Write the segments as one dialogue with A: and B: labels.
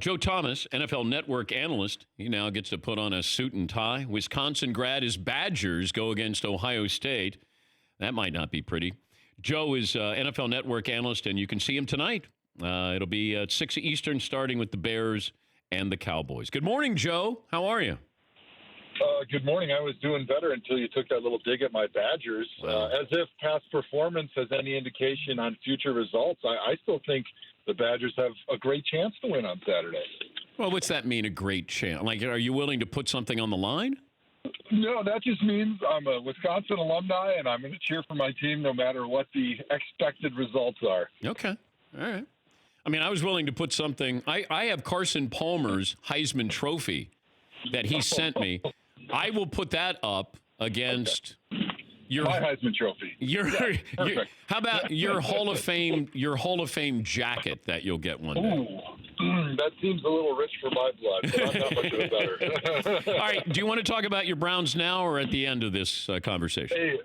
A: Joe Thomas, NFL Network analyst, he now gets to put on a suit and tie. Wisconsin grad. His Badgers go against Ohio State. That might not be pretty. Joe is NFL Network analyst, and you can see him tonight. It'll be at 6 Eastern, starting with the Bears and the Cowboys. Good morning, Joe. How are you?
B: Good morning. I was doing better until you took that little dig at my Badgers. As if past performance has any indication on future results, I still think the Badgers have a great chance to win on Saturday.
A: Well, what's that mean, a great chance? Like, are you willing to put something on the line?
B: No, that just means I'm a Wisconsin alumni, and I'm going to cheer for my team no matter what the expected results are.
A: Okay. All right. I mean, I was willing to put something. I have Carson Palmer's Heisman Trophy that he sent me. I will put that up against your
B: my Heisman Trophy.
A: How about your Hall of Fame jacket that you'll get one day?
B: Ooh, that seems a little rich for my blood, but I'm not much of a better.
A: All right. Do you want to talk about your Browns now or at the end of this conversation?
B: Hey,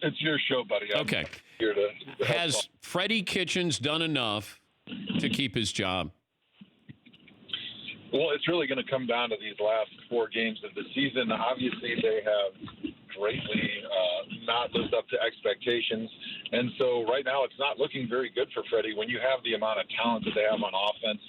B: it's your show, buddy.
A: Okay.
B: I'm here to
A: Has Freddie Kitchens done enough to keep his job?
B: Well, it's really going to come down to these last 4 games of the season. Obviously, they have greatly not lived up to expectations. And so right now it's not looking very good for Freddie. When you have the amount of talent that they have on offense,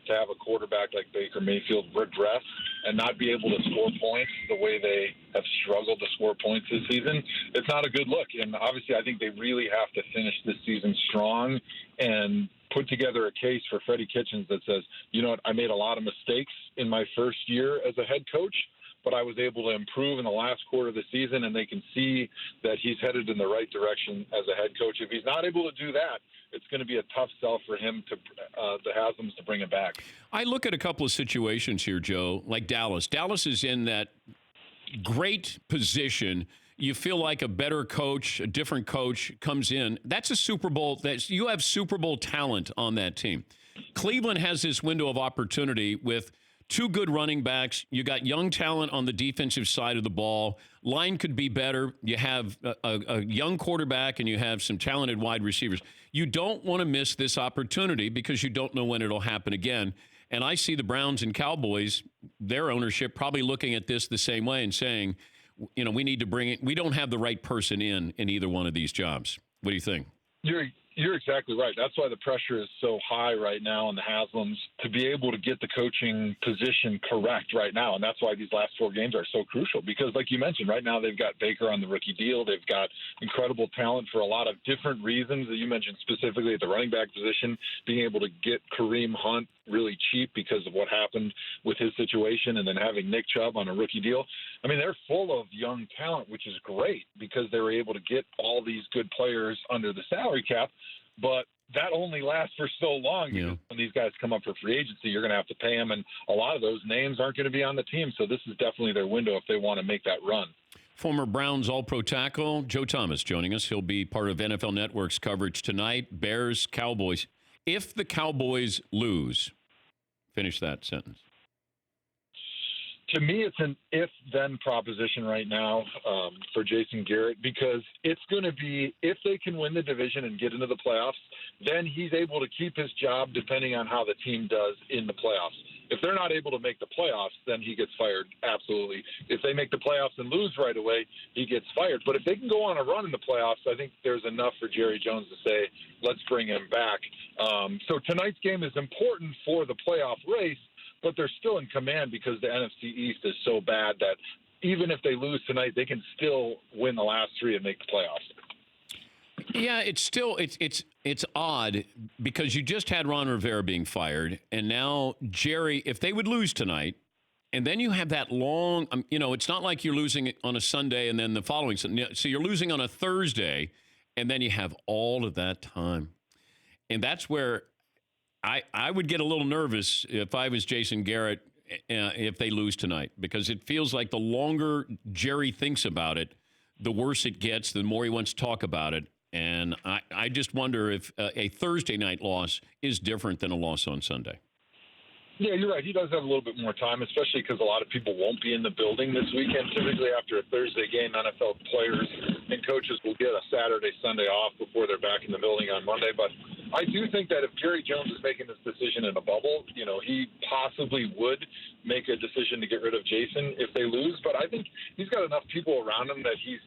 B: to have a quarterback like Baker Mayfield regress and not be able to score points the way they have struggled to score points this season, it's not a good look. And obviously I think they really have to finish this season strong and put together a case for Freddie Kitchens that says, you know what, I made a lot of mistakes in my first year as a head coach, but I was able to improve in the last quarter of the season, and they can see that he's headed in the right direction as a head coach. If he's not able to do that, it's going to be a tough sell for him to the Haslam's to bring it back.
A: I look at a couple of situations here, Joe, like Dallas. Dallas is in that great position. You feel like a better coach, a different coach comes in. That's a Super Bowl. You have Super Bowl talent on that team. Cleveland has this window of opportunity with 2 good running backs. You got young talent on the defensive side of the ball. Line could be better. You have a young quarterback, and you have some talented wide receivers. You don't want to miss this opportunity because you don't know when it'll happen again. And I see the Browns and Cowboys, their ownership, probably looking at this the same way and saying, you know, we need to bring it. We don't have the right person in either one of these jobs. What do you think?
B: You're exactly right. That's why the pressure is so high right now on the Haslams to be able to get the coaching position correct right now. And that's why these last 4 games are so crucial because, like you mentioned, right now they've got Baker on the rookie deal. They've got incredible talent for a lot of different reasons that you mentioned, specifically at the running back position, being able to get Kareem Hunt really cheap because of what happened with his situation, and then having Nick Chubb on a rookie deal. I mean, they're full of young talent, which is great because they were able to get all these good players under the salary cap. But that only lasts for so long.
A: Yeah.
B: When these guys come up for free agency, you're going to have to pay them, and a lot of those names aren't going to be on the team. So this is definitely their window if they want to make that run.
A: Former Browns All-Pro tackle Joe Thomas joining us. He'll be part of NFL Network's coverage tonight. Bears, Cowboys. If the Cowboys lose, finish that sentence.
B: To me, it's an if-then proposition right now for Jason Garrett because it's going to be if they can win the division and get into the playoffs, then he's able to keep his job depending on how the team does in the playoffs. If they're not able to make the playoffs, then he gets fired, absolutely. If they make the playoffs and lose right away, he gets fired. But if they can go on a run in the playoffs, I think there's enough for Jerry Jones to say, let's bring him back. So tonight's game is important for the playoff race, but they're still in command because the NFC East is so bad that even if they lose tonight, they can still win the last 3 and make the playoffs.
A: Yeah, it's still it's odd because you just had Ron Rivera being fired, and now Jerry, if they would lose tonight, and then you have that long, it's not like you're losing on a Sunday and then the following Sunday. So you're losing on a Thursday, and then you have all of that time. And that's where I would get a little nervous if I was Jason Garrett if they lose tonight, because it feels like the longer Jerry thinks about it, the worse it gets, the more he wants to talk about it. And I just wonder if a Thursday night loss is different than a loss on Sunday.
B: Yeah, you're right. He does have a little bit more time, especially because a lot of people won't be in the building this weekend. Typically after a Thursday game, NFL players and coaches will get a Saturday, Sunday off before they're back in the building on Monday. But I do think that if Jerry Jones is making this decision in a bubble, he possibly would make a decision to get rid of Jason if they lose. But I think he's got enough people around him that he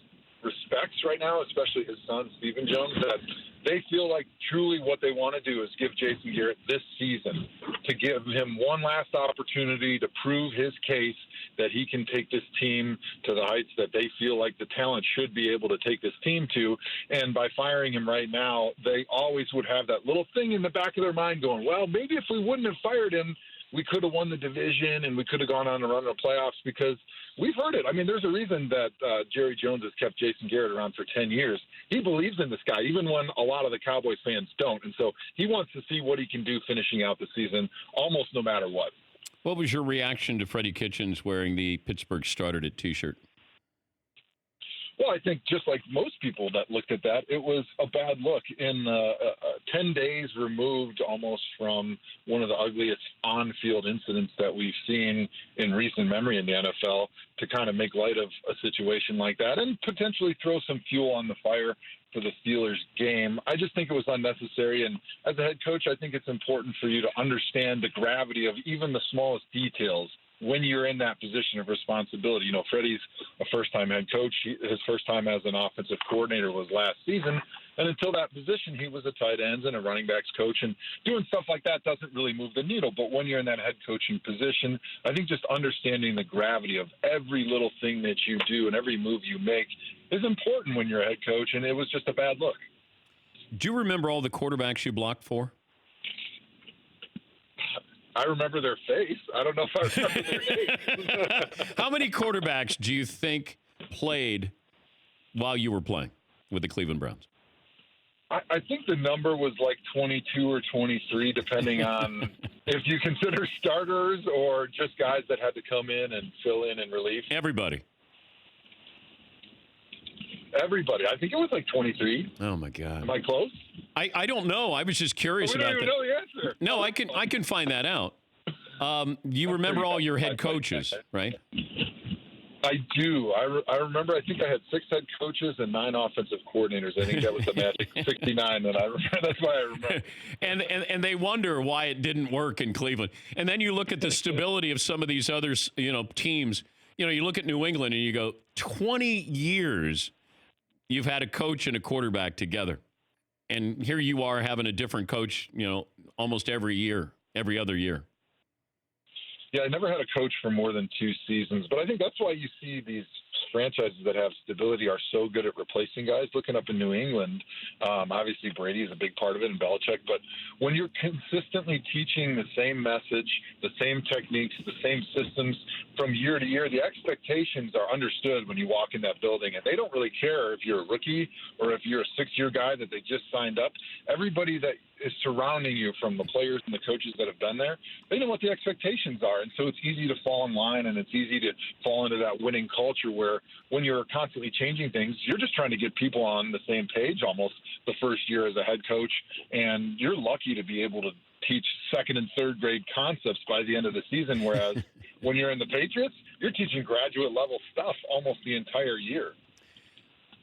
B: respects right now, especially his son, Stephen Jones, that they feel like truly what they want to do is give Jason Garrett this season to give him one last opportunity to prove his case that he can take this team to the heights that they feel like the talent should be able to take this team to. And by firing him right now, they always would have that little thing in the back of their mind going, well, maybe if we wouldn't have fired him, we could have won the division and we could have gone on a run of the playoffs, because we've heard it. I mean, there's a reason that Jerry Jones has kept Jason Garrett around for 10 years. He believes in this guy, even when a lot of the Cowboys fans don't. And so he wants to see what he can do finishing out the season almost no matter what.
A: What was your reaction to Freddie Kitchens wearing the Pittsburgh Started It T-shirt?
B: Well, I think just like most people that looked at that, it was a bad look. In 10 days removed almost from one of the ugliest on-field incidents that we've seen in recent memory in the NFL, to kind of make light of a situation like that and potentially throw some fuel on the fire for the Steelers game. I just think it was unnecessary. And as a head coach, I think it's important for you to understand the gravity of even the smallest details when you're in that position of responsibility. Freddie's a first-time head coach. His first time as an offensive coordinator was last season. And until that position, he was a tight ends and a running backs coach. And doing stuff like that doesn't really move the needle. But when you're in that head coaching position, I think just understanding the gravity of every little thing that you do and every move you make is important when you're a head coach. And it was just a bad look.
A: Do you remember all the quarterbacks you blocked for?
B: I remember their face. I don't know if I remember their name.
A: How many quarterbacks do you think played while you were playing with the Cleveland Browns?
B: I think the number was like 22 or 23, depending on if you consider starters or just guys that had to come in and fill in relief.
A: Everybody.
B: I think it was like 23.
A: Oh, my God.
B: Am I close?
A: I don't know. I was just curious about that.
B: We don't even know the answer.
A: No, I can find that out. You remember all your head coaches, right?
B: I do. I remember, I think I had 6 head coaches and 9 offensive coordinators. I think that was the magic 69 that I remember. That's why I remember.
A: and they wonder why it didn't work in Cleveland. And then you look at the stability of some of these other, teams. You look at New England and you go, 20 years you've had a coach and a quarterback together. And here you are having a different coach, almost every other year.
B: Yeah, I never had a coach for more than 2 seasons, but I think that's why you see these franchises that have stability are so good at replacing guys. Looking up in New England, obviously Brady is a big part of it, and Belichick, but when you're consistently teaching the same message, the same techniques, the same systems from year to year, the expectations are understood when you walk in that building, and they don't really care if you're a rookie or if you're a 6-year guy that they just signed up. Everybody that is surrounding you, from the players and the coaches that have been there, they know what the expectations are. And so it's easy to fall in line, and it's easy to fall into that winning culture where when you're constantly changing things, you're just trying to get people on the same page almost the first year as a head coach. And you're lucky to be able to teach 2nd and 3rd grade concepts by the end of the season. Whereas when you're in the Patriots, you're teaching graduate level stuff almost the entire year.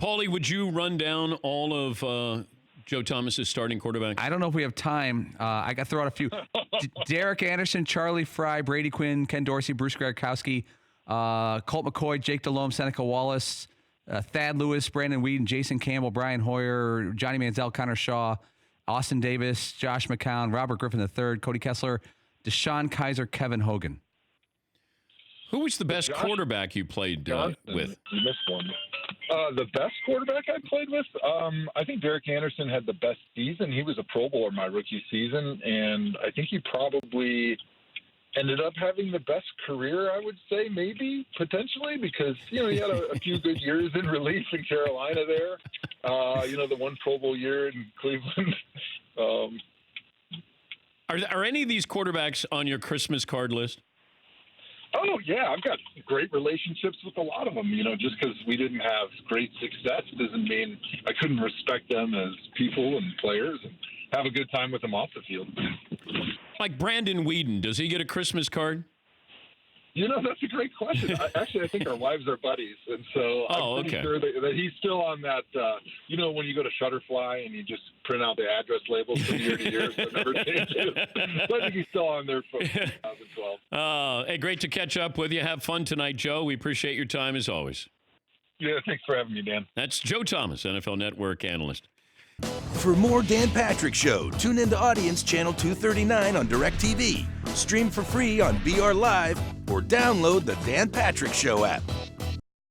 A: Paulie, would you run down all of Joe Thomas's starting quarterback?
C: I don't know if we have time. I got to throw out a few. Derek Anderson, Charlie Fry, Brady Quinn, Ken Dorsey, Bruce Gradkowski, Colt McCoy, Jake Delhomme, Seneca Wallace, Thad Lewis, Brandon Whedon, Jason Campbell, Brian Hoyer, Johnny Manziel, Connor Shaw, Austin Davis, Josh McCown, Robert Griffin III, Cody Kessler, Deshaun Kaiser, Kevin Hogan.
A: Who was the best quarterback you played with?
B: You missed one. The best quarterback I played with? I think Derek Anderson had the best season. He was a Pro Bowler my rookie season, and I think he probably ended up having the best career, I would say, maybe, potentially, because, he had a few good years in relief in Carolina there. The one Pro Bowl year in Cleveland.
A: Are any of these quarterbacks on your Christmas card list?
B: Oh, yeah. I've got great relationships with a lot of them. Just because we didn't have great success doesn't mean I couldn't respect them as people and players and have a good time with them off the field.
A: Like Brandon Whedon, does he get a Christmas card?
B: That's a great question. I think our wives are buddies, and so I'm pretty sure that he's still on that. When you go to Shutterfly and you just print out the address labels from year to year, so it never changes. So I think he's still on there from 2012.
A: Hey, great to catch up with you. Have fun tonight, Joe. We appreciate your time as always.
B: Yeah, thanks for having me, Dan.
A: That's Joe Thomas, NFL Network analyst.
D: For more Dan Patrick Show, tune into Audience Channel 239 on DirecTV. Stream for free on BR Live or download the Dan Patrick Show app.